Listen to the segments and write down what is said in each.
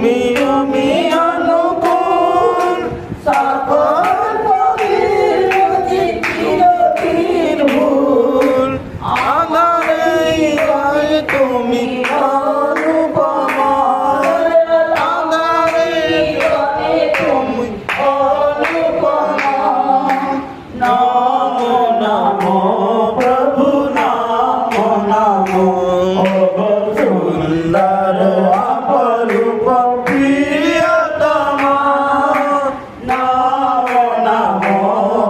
তুমি আমি অনুকূল সকল চিরদিন ভুল আধারে গায়ে তুমি অনুপমা আধারে গায়ে তুমি অনুপমা নমো নমো প্রভু নমো নমো সুন্দর অপরূপ প্রিয়তমা নমো নমো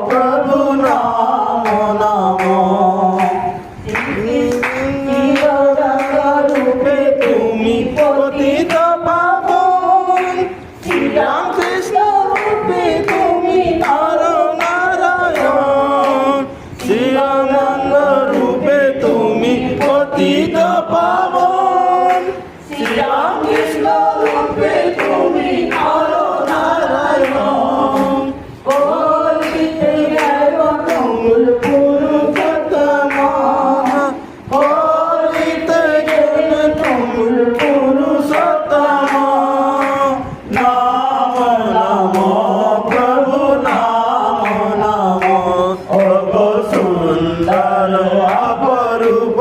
প্রভু নমো নমো রূপে তুমি পতিত পাবন শ্রীরামকৃষ্ণ রূপে তুমি নর নারায়ণ শ্রীরানন্দ রূপে তুমি পতিত পাবন শ্রীরামকৃষ্ণ রূপে তুমি নর নারায়ণ কল্পিতে জ্ঞানমূল পুরুষোত্তমা কল্পিতে জ্ঞানমূল পুরুষোত্তমা নমো নমো প্রভু নমো নমো সুন্দর অপরূপ